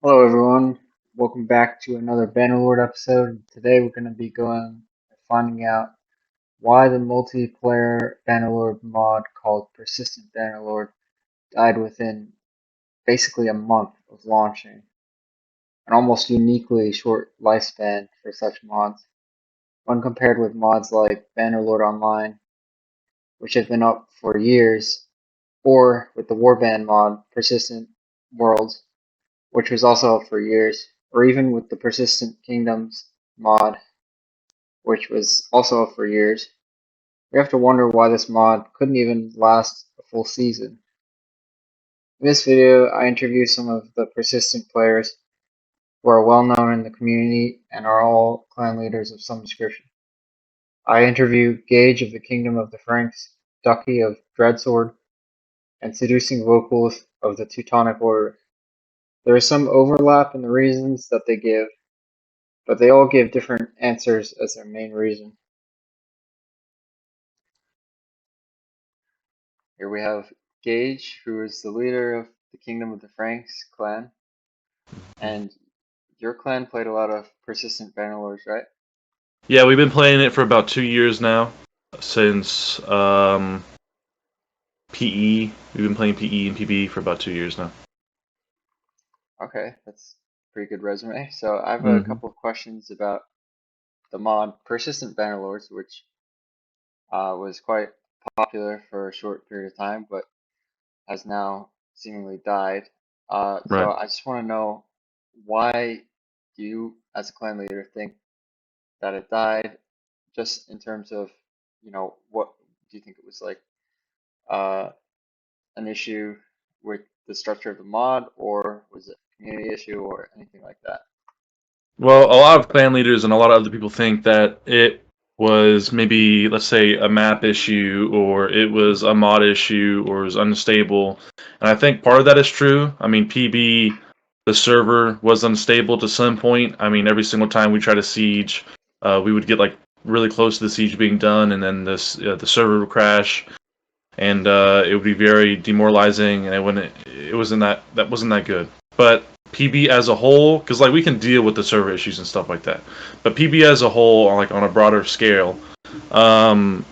Hello everyone, welcome back to another Bannerlord episode. Today we're going to be finding out why the multiplayer Bannerlord mod called Persistent Bannerlord died within basically a month of launching, an almost uniquely short lifespan for such mods, when compared with mods like Bannerlord Online, which have been up for years, or with the Warband mod Persistent Worlds, which was also up for years, or even with the Persistent Kingdoms mod, which was also up for years. We have to wonder why this mod couldn't even last a full season. In this video, I interview some of the Persistent players who are well known in the community and are all clan leaders of some description. I interview Gage of the Kingdom of the Franks, Ducky of Dreadsword, and Seducing Vocals of the Teutonic Order. There is some overlap in the reasons that they give, but they all give different answers as their main reason. Here we have Gage, who is the leader of the Kingdom of the Franks clan, and your clan played a lot of Persistent Bannerlords, right? Yeah, we've been playing it for about 2 years now, since PE. We've been playing PE and PB for about 2 years now. Okay, that's a pretty good resume. So I have a hmm couple of questions about the mod Persistent Bannerlords, which was quite popular for a short period of time, but has now seemingly died. So Right. I just want to know, why do you, as a clan leader, think that it died? Just in terms of, what do you think it was like? Uh, an issue with the structure of the mod, or was it a community issue, or anything like that? Well, a lot of clan leaders and a lot of other people think that it was maybe, let's say, a map issue, or it was a mod issue, or it was unstable. And I think part of that is true. I mean, PB, the server was unstable to some point. I mean, every single time we try to siege, we would get like really close to the siege being done, and then the server would crash, and it would be very demoralizing, and it wasn't that wasn't that good. But PB as a whole, because like we can deal with the server issues and stuff like that, but PB as a whole, like on a broader scale, 100%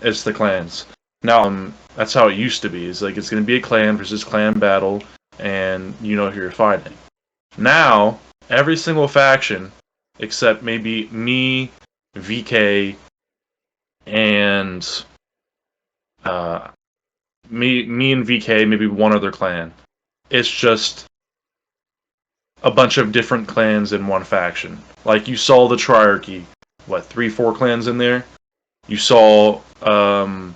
it's the clans. Now, that's how it used to be. It's like it's going to be a clan versus clan battle, and you know who you're fighting. Now, every single faction, except maybe me, VK, and uh, me and VK, maybe one other clan. It's just a bunch of different clans in one faction. Like you saw the Triarchy, what, 3, 4 clans in there? You saw what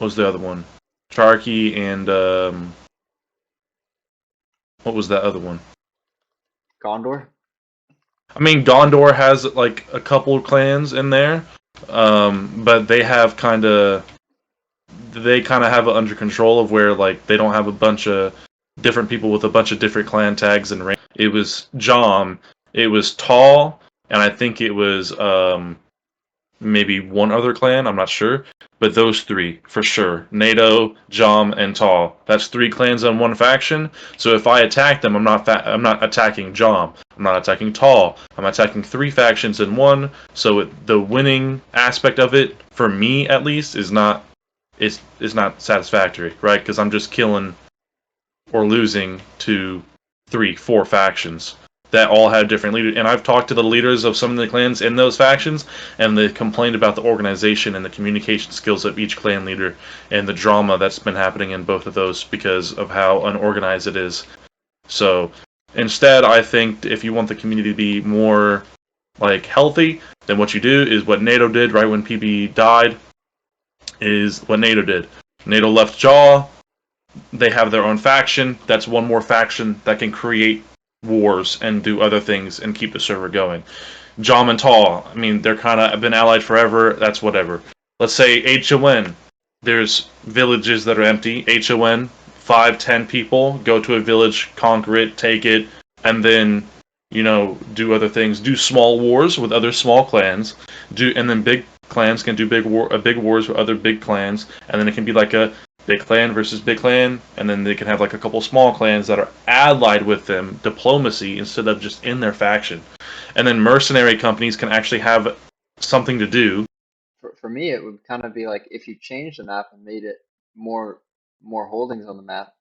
was the other one? Triarchy and what was that other one? Gondor? I mean, Gondor has like a couple of clans in there, but they kind of have it under control of where like they don't have a bunch of different people with a bunch of different clan tags and rank. It was Jom, it was Tall, and I think it was maybe one other clan. I'm not sure, but those three for sure: NATO, Jom, and Tall. That's 3 clans on one faction. So if I attack them, I'm not attacking Jom. I'm not attacking Tall. I'm attacking 3 factions in one. So the winning aspect of it, for me at least, is not satisfactory, right? Because I'm just killing or losing to 3, 4 factions that all have different leaders. And I've talked to the leaders of some of the clans in those factions, and they complained about the organization and the communication skills of each clan leader and the drama that's been happening in both of those because of how unorganized it is. So instead, I think if you want the community to be more like healthy, then what you do is what NATO did right when PB died is what NATO did. NATO left Jaw. They have their own faction. That's one more faction that can create wars and do other things and keep the server going. Jom and Tall, I mean, they're kind of been allied forever. That's whatever. Let's say HON. There's villages that are empty. HON, 5, 10 people go to a village, conquer it, take it, and then do other things. Do small wars with other small clans. And then big clans can do big wars with other big clans, and then it can be like a big clan versus big clan, and then they can have like a couple small clans that are allied with them, diplomacy instead of just in their faction. And then mercenary companies can actually have something to do. For me, it would kind of be like if you changed the map and made it more more holdings on the map.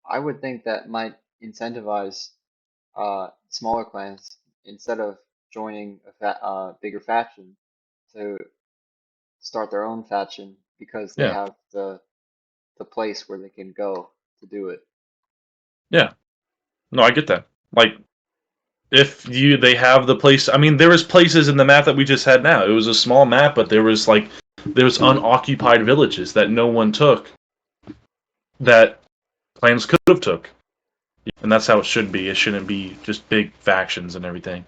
I would think that might incentivize smaller clans instead of joining a bigger faction to start their own faction because they Yeah, have the place where they can go to do it. yeah. No, I get that. Like if you they have the place. I mean, there was places in the map that we just had now. It was a small map, but there was unoccupied villages that no one took that clans could have took, and that's how it should be. It shouldn't be just big factions and everything.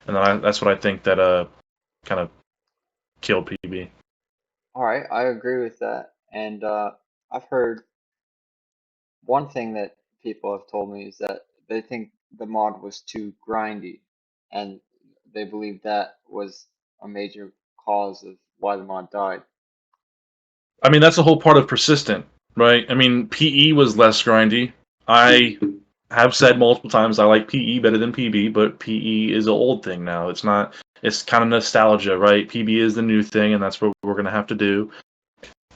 And that's what I think that kind of killed PB. All right, I agree with that. And I've heard one thing that people have told me is that they think the mod was too grindy, and they believe that was a major cause of why the mod died. I mean, that's the whole part of persistent, right? I mean, PE was less grindy. I have said multiple times I like PE better than PB, but PE is an old thing now. It's not. It's kind of nostalgia, right? PB is the new thing, and that's what we're gonna have to do.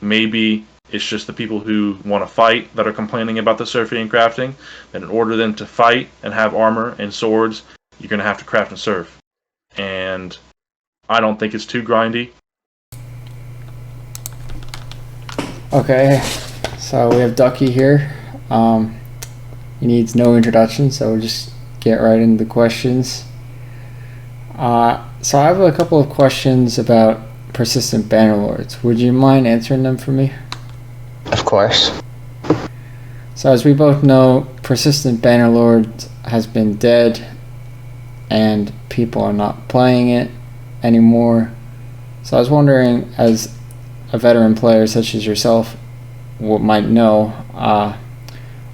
Maybe it's just the people who want to fight that are complaining about the surfing and crafting. That in order them to fight and have armor and swords, you're gonna have to craft and surf. And I don't think it's too grindy. Okay, so we have Ducky here. He needs no introduction, so we'll just get right into the questions. So I have a couple of questions about Persistent Bannerlords. Would you mind answering them for me? Of course. So as we both know, Persistent Bannerlord has been dead, and people are not playing it anymore. So I was wondering, as a veteran player such as yourself might know,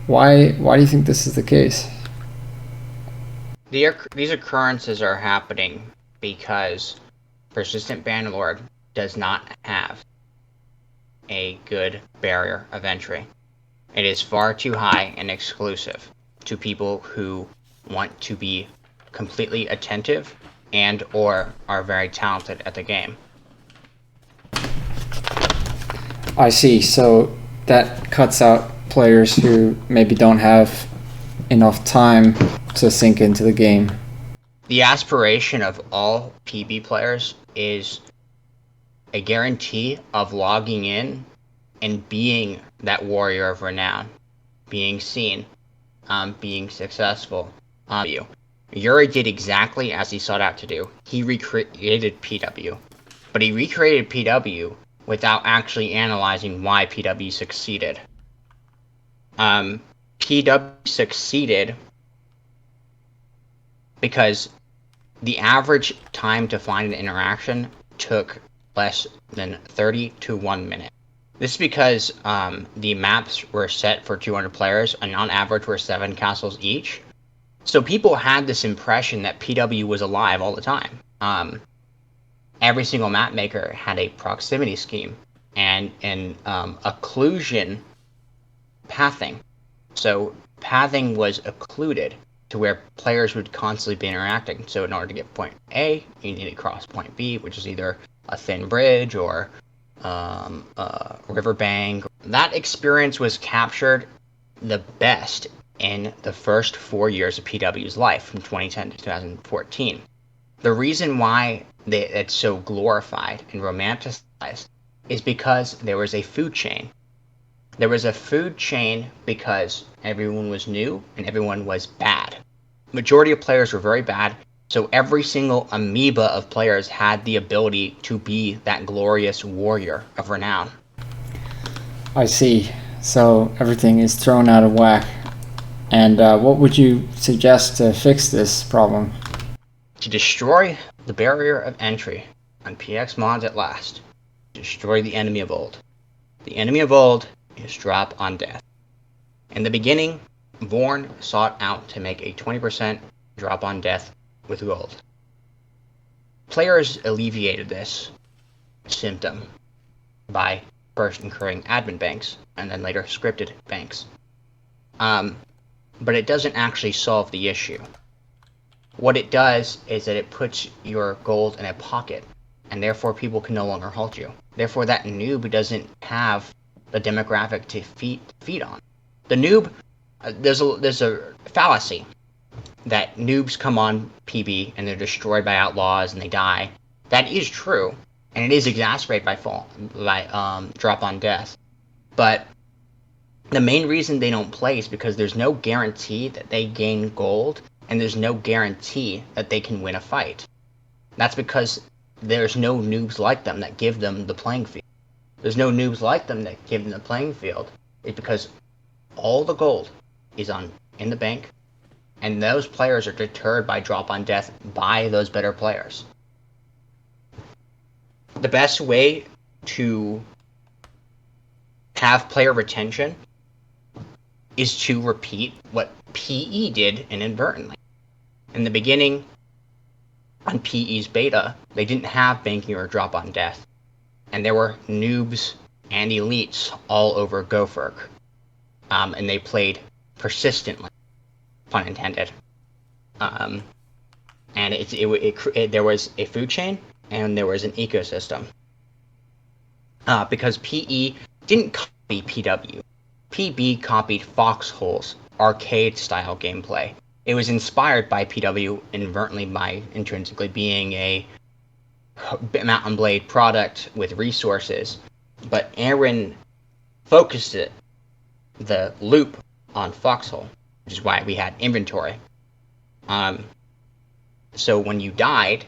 why do you think this is the case? These occurrences are happening because Persistent Bannerlord does not have a good barrier of entry. It is far too high and exclusive to people who want to be completely attentive and or are very talented at the game. I see. So that cuts out players who maybe don't have enough time to sink into the game. The aspiration of all PB players is a guarantee of logging in and being that warrior of renown, being seen, being successful. Yuri did exactly as he sought out to do. He recreated PW, but he recreated PW without actually analyzing why PW succeeded. PW succeeded because the average time to find an interaction took less than 30 to 1 minute. This is because the maps were set for 200 players, and on average were 7 castles each. So people had this impression that PW was alive all the time. Every single map maker had a proximity scheme and an occlusion pathing. So pathing was occluded to where players would constantly be interacting. So in order to get point A, you need to cross point B, which is either a thin bridge or a riverbank. That experience was captured the best in the first 4 years of PW's life, from 2010 to 2014. The reason why it's so glorified and romanticized is because there was a food chain. There was a food chain because everyone was new and everyone was bad. Majority of players were very bad, so every single amoeba of players had the ability to be that glorious warrior of renown. I see. So everything is thrown out of whack. And what would you suggest to fix this problem? To destroy the barrier of entry on PX mods at last. Destroy the enemy of old. The enemy of old is drop on death. In the beginning, Vorn sought out to make a 20% drop on death with gold. Players alleviated this symptom by first incurring admin banks and then later scripted banks. But it doesn't actually solve the issue. What it does is that it puts your gold in a pocket, and therefore people can no longer halt you. Therefore, that noob doesn't have the demographic to feed on. The noob, there's a fallacy that noobs come on PB and they're destroyed by outlaws and they die. That is true, and it is exacerbated by drop on death. But the main reason they don't play is because there's no guarantee that they gain gold, and there's no guarantee that they can win a fight. That's because there's no noobs like them that give them the playing field. There's no noobs like them that give them the playing field. It's because all the gold is in the bank, and those players are deterred by drop on death by those better players. The best way to have player retention is to repeat what PE did inadvertently. In the beginning, on PE's beta, they didn't have banking or drop on death, and there were noobs and elites all over Gopher, and they played persistently, pun intended. And there was a food chain and there was an ecosystem. Because PE didn't copy PW. PB copied Foxhole's arcade-style gameplay. It was inspired by PW inadvertently by intrinsically being a Mount and Blade product with resources, but Aaron focused the loop on Foxhole, which is why we had inventory. So when you died,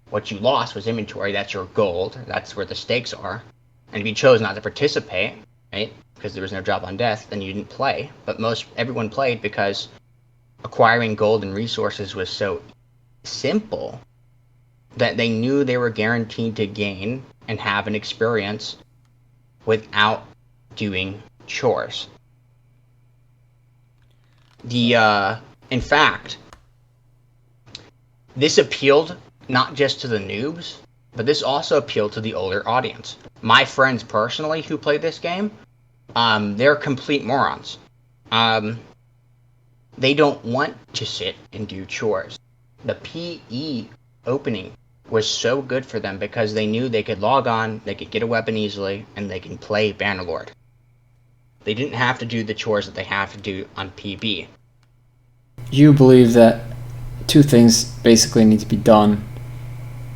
what you lost was inventory. That's your gold. That's where the stakes are. And if you chose not to participate, right, because there was no drop on death, then you didn't play. But everyone played because acquiring gold and resources was so simple that they knew they were guaranteed to gain and have an experience without doing chores. In fact, this appealed not just to the noobs, but this also appealed to the older audience. My friends personally who play this game, they're complete morons. They don't want to sit and do chores. The PE opening was so good for them because they knew they could log on, they could get a weapon easily, and they can play Bannerlord. They didn't have to do the chores that they have to do on PB. You believe that two things basically need to be done,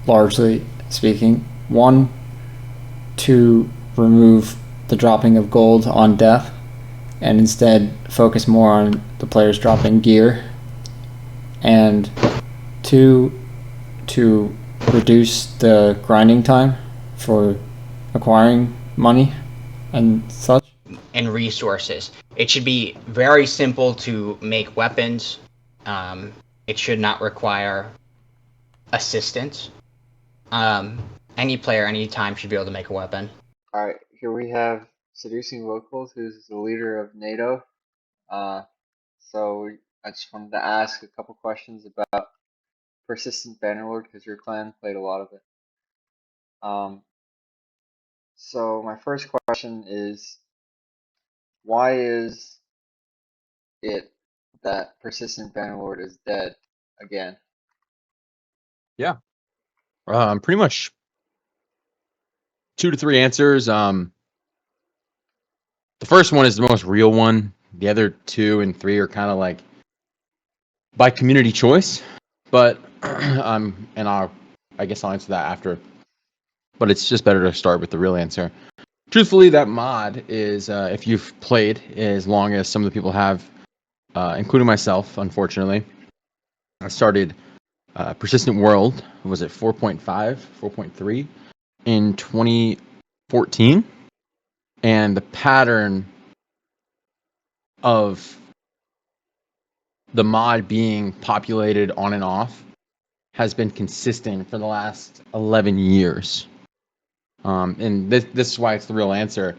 largely speaking. One, to remove the dropping of gold on death and instead focus more on the players dropping gear. And two, to reduce the grinding time for acquiring money and such. And resources. It should be very simple to make weapons. It should not require assistance. Any player, anytime should be able to make a weapon. Alright, here we have Seducing Locals, who's the leader of NATO. So I just wanted to ask a couple questions about Persistent Bannerlord, because your clan played a lot of it. So my first question is, why is it that Persistent Bannerlord is dead again? Yeah. Pretty much 2 to 3 answers. The first one is the most real one. The other 2 and 3 are kind of like by community choice. But I guess I'll answer that after. But it's just better to start with the real answer. Truthfully, that mod is, if you've played as long as some of the people have, including myself, unfortunately, I started Persistent World, was it 4.5, 4.3 in 2014, and the pattern of the mod being populated on and off has been consistent for the last 11 years. And this is why it's the real answer.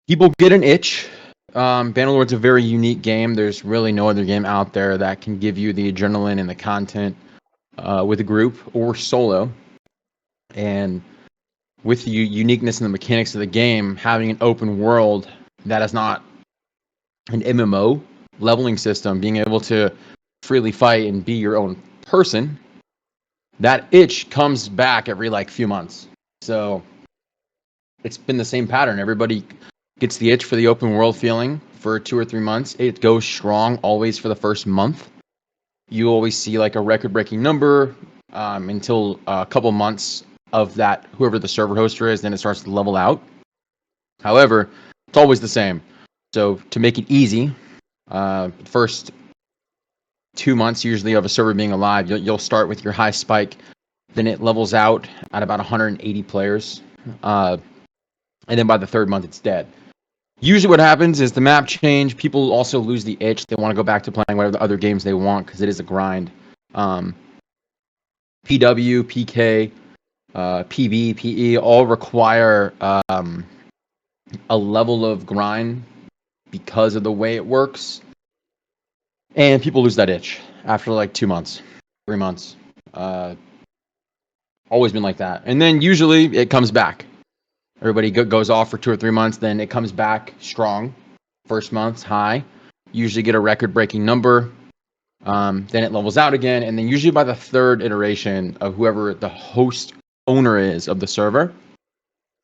People get an itch. Bannerlord's a very unique game. There's really no other game out there that can give you the adrenaline and the content with a group or solo. And with the uniqueness and the mechanics of the game, having an open world that is not an MMO leveling system, being able to freely fight and be your own person, that itch comes back every like few months. So it's been the same pattern. Everybody gets the itch for the open world feeling for 2 or 3 months. It goes strong always for the first month. You always see like a record breaking number until a couple months of that, whoever the server hoster is, then it starts to level out. However, it's always the same. So to make it easy, first 2 months usually of a server being alive, you'll start with your high spike, then it levels out at about 180 players, and then by the third month it's dead. Usually what happens is the map change, people also lose the itch, they want to go back to playing whatever the other games they want because it is a grind. PW, PK, PB, PE all require a level of grind because of the way it works. And people lose that itch after like 2 months, 3 months. Always been like that. And then usually it comes back. Everybody goes off for 2 or 3 months, then it comes back strong. First month's high. Usually get a record-breaking number. Then it levels out again. And then usually by the third iteration of whoever the host owner is of the server,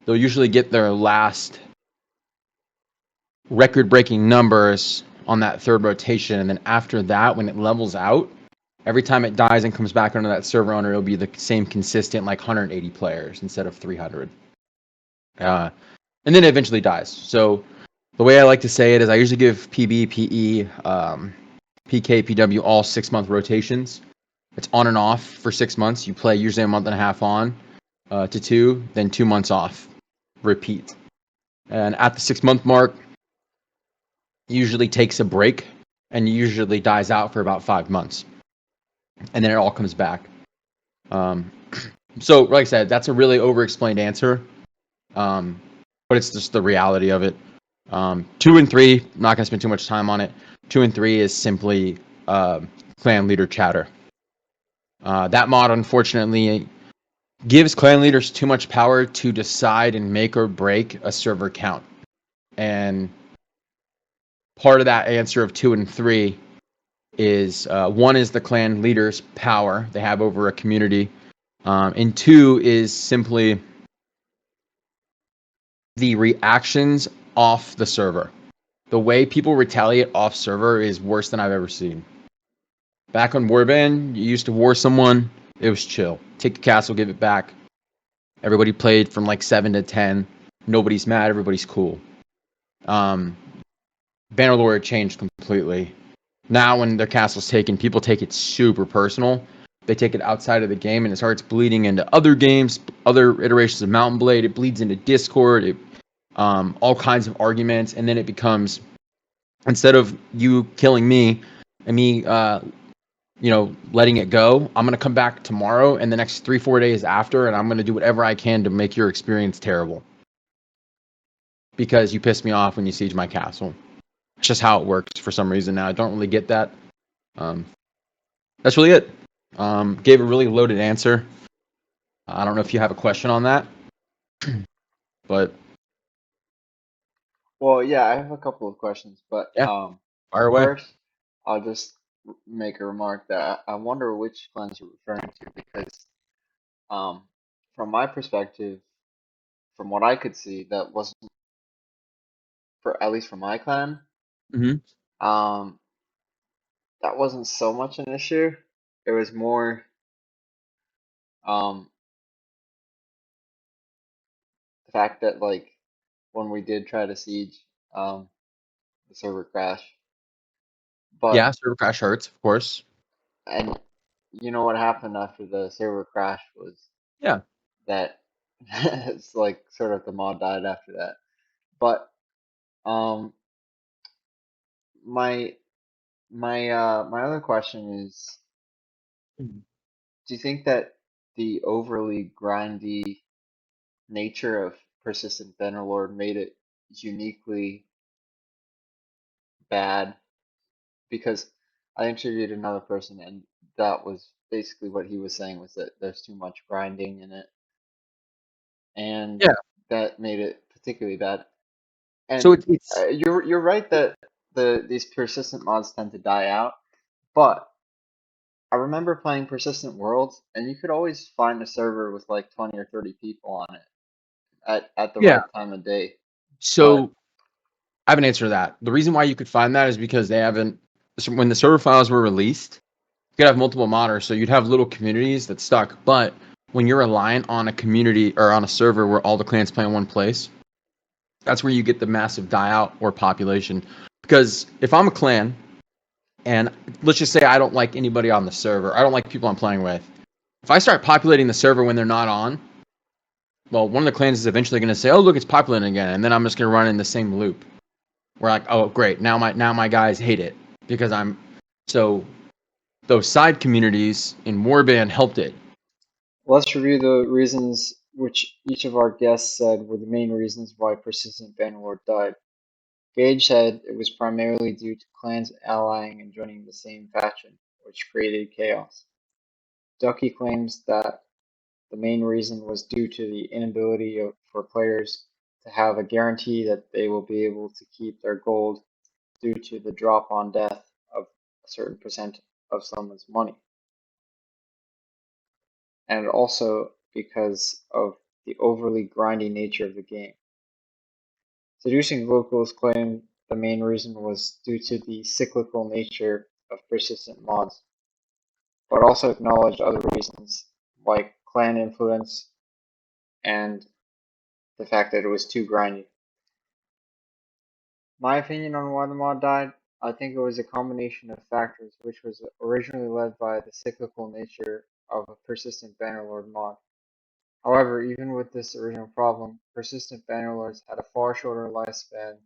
they'll usually get their last record-breaking numbers on that third rotation. And then after that, when it levels out, every time it dies and comes back under that server owner, it'll be the same consistent like 180 players instead of 300. And then it eventually dies. So the way I like to say it is I usually give PB, PE, PK, PW all 6-month rotations. It's on and off for 6 months. You play usually a month and a half on to 2, then 2 months off. Repeat. And at the 6-month mark, usually takes a break and usually dies out for about 5 months. And then it all comes back. So, like I said, that's a really over-explained answer, but it's just the reality of it. 2 and 3, not going to spend too much time on it. 2 and 3 is simply clan leader chatter. That mod, unfortunately, gives clan leaders too much power to decide and make or break a server count. And part of that answer of 2 and 3 is 1 is the clan leader's power they have over a community. And 2 is simply the reactions off the server. The way people retaliate off server is worse than I've ever seen. Back on Warbandman, you used to war someone, it was chill. Take the castle, give it back. Everybody played from like 7 to 10. Nobody's mad, everybody's cool. Bannerlord changed completely. Now when their castle's taken, people take it super personal. They take it outside of the game and it starts bleeding into other games, other iterations of Mountain Blade. It bleeds into Discord, all kinds of arguments, and then it becomes, instead of you killing me and me letting it go, I'm going to come back tomorrow and the next 3-4 days after, and I'm going to do whatever I can to make your experience terrible because you pissed me off when you siege my castle. It's just how it works for some reason now. I don't really get that. That's really it. Gave a really loaded answer. I don't know if you have a question on that, but Well, yeah, I have a couple of questions, but yeah, fire away. first, I'll just make a remark that I wonder which clans you're referring to because, from my perspective, from what I could see, that wasn't for at least for my clan. Mm-hmm. That wasn't so much an issue. It was more, um, the fact that like when we did try to siege, the server crashed. But Yeah, server crash hurts, of course. and you know what happened after the server crash was Yeah. that it's like sort of the mod died after that. But um my my other question is, do you think that the overly grindy nature of Persistent Bannerlord made it uniquely bad? Because I interviewed another person and that was basically what he was saying was that there's too much grinding in it. and Yeah. that made it particularly bad. And So it's you're right that these persistent mods tend to die out, but I remember playing Persistent Worlds, and you could always find a server with like 20 or 30 people on it at the yeah. right time of day. But So I have an answer to that. The reason why you could find that is because they haven't, when the server files were released, you could have multiple modders, so you'd have little communities that stuck. But when you're reliant on a community or on a server where all the clans play in one place, that's where you get the massive die out or population. Because if I'm a clan and let's just say I don't like anybody on the server, I don't like people I'm playing with. If I start populating the server when they're not on, well, one of the clans is eventually going to say, "Oh, look, it's populating again," and then I'm just going to run in the same loop. We're like, "Oh, great! Now my guys hate it because I'm." So those side communities in Warband helped it. let's review the reasons which each of our guests said were the main reasons why Persistent Bannerlord died. Gage said it was primarily due to clans allying and joining the same faction, which created chaos. Ducky claims that the main reason was due to the inability for players to have a guarantee that they will be able to keep their gold due to the drop on death of a certain percent of someone's money, and also because of the overly grindy nature of the game. Seducing Locals claimed the main reason was due to the cyclical nature of persistent mods, but also acknowledged other reasons like clan influence and the fact that it was too grindy. My opinion on why the mod died, I think it was a combination of factors which was originally led by the cyclical nature of a Persistent Bannerlord mod. However, even with this original problem, Persistent Bannerlords had a far shorter lifespan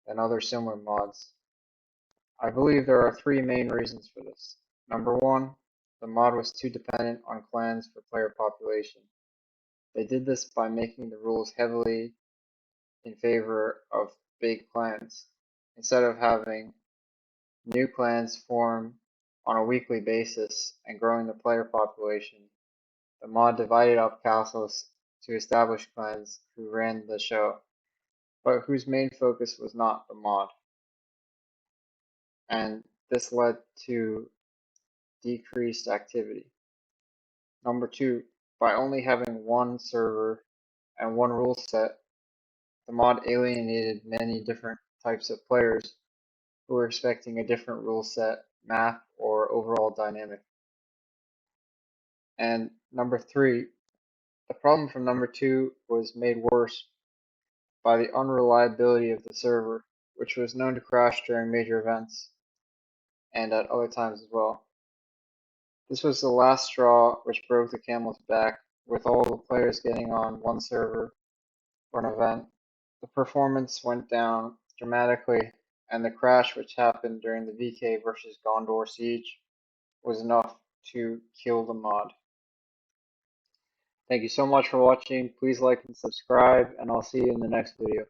than other similar mods. I believe there are three main reasons for this. Number one, the mod was too dependent on clans for player population. They did this by making the rules heavily in favor of big clans, instead of having new clans form on a weekly basis and growing the player population. The mod divided up castles to establish clans who ran the show, but whose main focus was not the mod, and this led to decreased activity. Number two, by only having one server and one rule set, the mod alienated many different types of players who were expecting a different rule set, map, or overall dynamic. And number three, the problem from number two was made worse by the unreliability of the server, which was known to crash during major events and at other times as well. This was the last straw which broke the camel's back, with all the players getting on one server for an event. The performance went down dramatically, and the crash which happened during the VK versus Gondor siege was enough to kill the mod. Thank you so much for watching. Please like and subscribe, and I'll see you in the next video.